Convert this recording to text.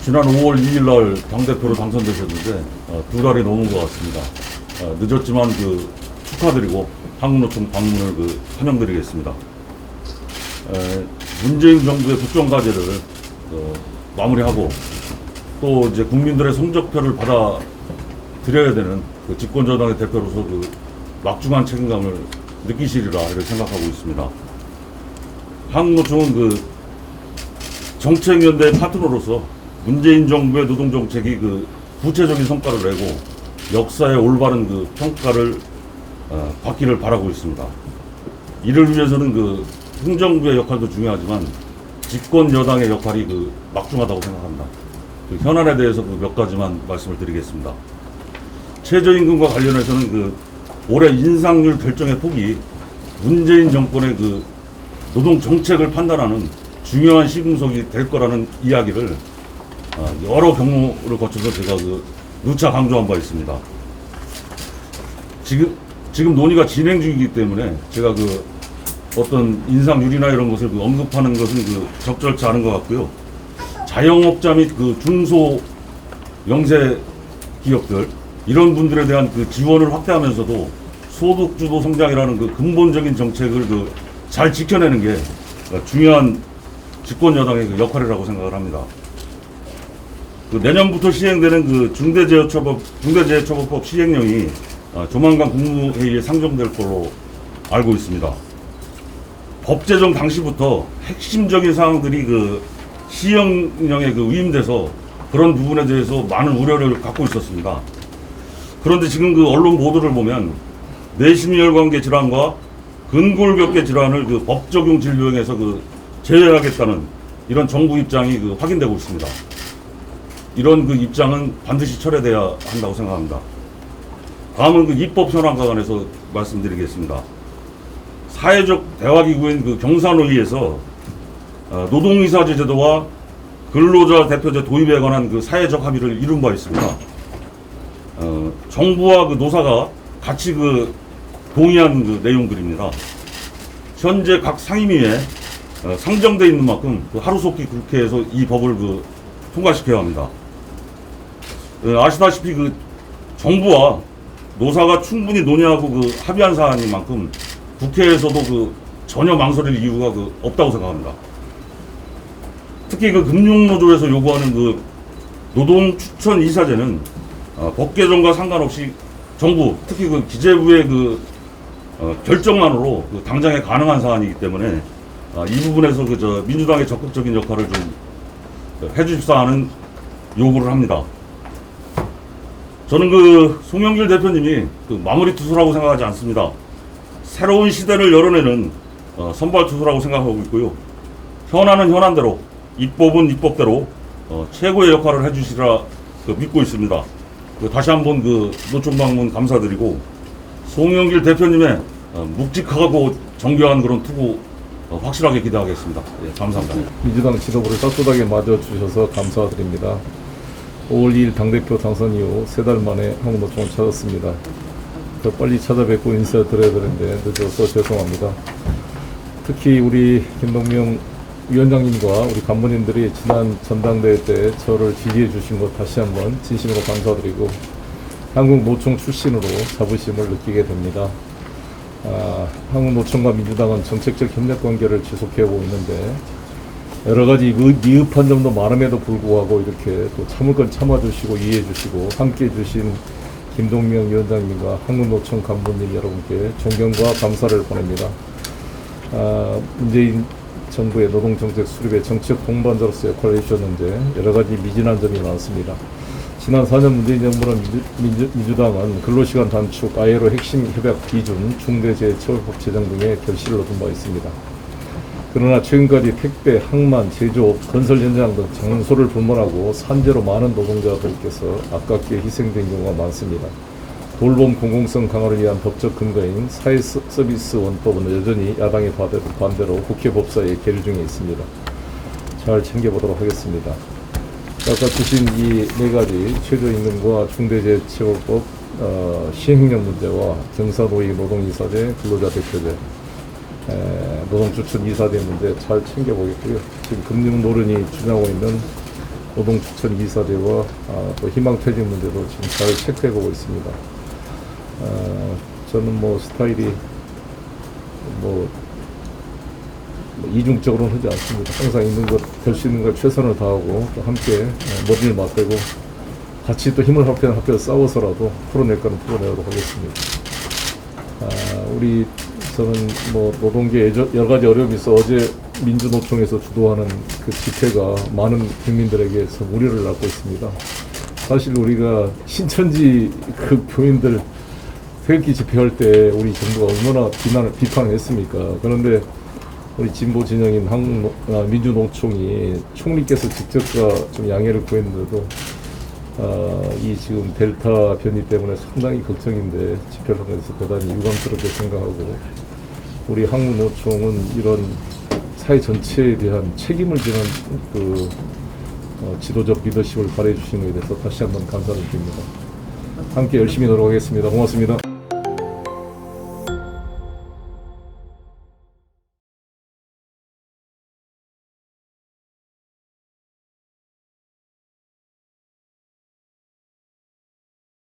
지난 5월 2일 날 당대표로 당선되셨는데 두 달이 넘은 것 같습니다. 늦었지만 축하드리고 한국노총 방문을 환영드리겠습니다. 문재인 정부의 국정과제를 마무리하고 또 이제 국민들의 성적표를 받아 드려야 되는 집권여당의 대표로서 막중한 책임감을 느끼시리라 이렇게 생각하고 있습니다. 한국노총은 정책연대의 파트너로서 문재인 정부의 노동정책이 구체적인 성과를 내고 역사의 올바른 평가를 받기를 바라고 있습니다. 이를 위해서는 행정부의 역할도 중요하지만 집권 여당의 역할이 막중하다고 생각합니다. 현안에 대해서 몇 가지만 말씀을 드리겠습니다. 최저임금과 관련해서는 올해 인상률 결정의 폭이 문재인 정권의 노동 정책을 판단하는 중요한 시금석이 될 거라는 이야기를 여러 경로를 거쳐서 제가 누차 강조한 바 있습니다. 지금 논의가 진행 중이기 때문에 제가 어떤 인상률이나 이런 것을 언급하는 것은 적절치 않은 것 같고요. 자영업자 및 중소 영세 기업들 이런 분들에 대한 지원을 확대하면서도 소득주도 성장이라는 근본적인 정책을 잘 지켜내는 게 중요한 집권 여당의 역할이라고 생각을 합니다. 내년부터 시행되는 중대재해처벌법 시행령이 조만간 국무회의에 상정될 걸로 알고 있습니다. 법 제정 당시부터 핵심적인 사항들이 시행령에 위임돼서 그런 부분에 대해서 많은 우려를 갖고 있었습니다. 그런데 지금 언론 보도를 보면 내심혈관계 질환과 근골격계 질환을 법 적용 진료행에서 제외하겠다는 이런 정부 입장이 확인되고 있습니다. 이런 입장은 반드시 철회돼야 한다고 생각합니다. 다음은 입법 현안과 관해서 말씀드리겠습니다. 사회적 대화기구인 경산회의에서 노동이사제 제도와 근로자 대표제 도입에 관한 사회적 합의를 이룬 바 있습니다. 정부와 노사가 같이 동의한 내용들입니다. 현재 각 상임위에 상정돼 있는 만큼 하루속히 국회에서 이 법을 통과시켜야 합니다. 아시다시피 정부와 노사가 충분히 논의하고 합의한 사안인 만큼 국회에서도 전혀 망설일 이유가 없다고 생각합니다. 특히 금융노조에서 요구하는 노동 추천 이사제는 법 개정과 상관없이 정부, 특히 기재부의 결정만으로 당장에 가능한 사안이기 때문에 이 부분에서 민주당의 적극적인 역할을 좀 해주십사 하는 요구를 합니다. 저는 송영길 대표님이 마무리 투수라고 생각하지 않습니다. 새로운 시대를 열어내는 선발 투수라고 생각하고 있고요. 현안은 현안대로, 입법은 입법대로 최고의 역할을 해주시라 믿고 있습니다. 다시 한번 노총 방문 감사드리고 송영길 대표님의 묵직하고 정교한 그런 투구 확실하게 기대하겠습니다. 예, 감사합니다. 민주당 지도부를 떳떳하게 맞아주셔서 감사드립니다. 5월 2일 당대표 당선 이후 3달 만에 한국노총을 찾았습니다. 더 빨리 찾아뵙고 인사드려야 되는데 늦어서 죄송합니다. 특히 우리 김동명 위원장님과 우리 간부님들이 지난 전당대회 때 저를 지지해 주신 것 다시 한번 진심으로 감사드리고 한국노총 출신으로 자부심을 느끼게 됩니다. 한국노총과 민주당은 정책적 협력 관계를 지속해오고 있는데 여러 가지 미흡한 점도 많음에도 불구하고 이렇게 또 참을 건 참아주시고 이해해주시고 함께해 주신 김동명 위원장님과 한국노총 간부님 여러분께 존경과 감사를 보냅니다. 문재인 정부의 노동정책 수립의 정책 동반자로서 역할을 해주셨는데 여러 가지 미진한 점이 많습니다. 지난 4년 문재인 정부는 민주당은 근로시간 단축, ILO 핵심 협약 기준, 중대재해처벌법 제정 등의 결실을 얻은 바 있습니다. 그러나 최근까지 택배, 항만, 제조업, 건설 현장 등 장소를 불문하고 산재로 많은 노동자들께서 아깝게 희생된 경우가 많습니다. 돌봄 공공성 강화를 위한 법적 근거인 사회서비스 원법은 여전히 야당의 반대로 국회 법사위에 계류 중에 있습니다. 잘 챙겨보도록 하겠습니다. 아까 주신 이 4가지 최저임금과 중대재해처벌법 시행령 문제와 경사노위 노동이사제, 근로자 대표제, 노동추천 이사제 문제 잘 챙겨보겠고요. 지금 금융 노련이 주장하고 있는 노동추천 이사제와 또 희망퇴직 문제도 지금 잘 체크해보고 있습니다. 저는 뭐 스타일이 뭐 이중적으로는 하지 않습니다. 항상 있는 것, 될 수 있는 걸 최선을 다하고 또 함께 머리를 맞대고 같이 또 힘을 합해서 싸워서라도 풀어낼 거는 풀어내도록 하겠습니다. 저는 뭐 노동계 여러 가지 어려움이 있어 어제 민주노총에서 주도하는 그 집회가 많은 국민들에게서 우려를 낳고 있습니다. 사실 우리가 신천지 그 교인들 태극기 집회할 때 우리 정부가 얼마나 비판을 했습니까? 그런데 우리 진보 진영인 민주노총이 총리께서 직접 좀 양해를 구했는데도 이 지금 델타 변이 때문에 상당히 걱정인데 집회를 하면서 대단히 유감스럽게 생각하고 우리 한국노총은 이런 사회 전체에 대한 책임을 지는 지도적 리더십을 발휘해 주신 것에 대해서 다시 한번 감사를 드립니다. 함께 열심히 노력하겠습니다. 고맙습니다.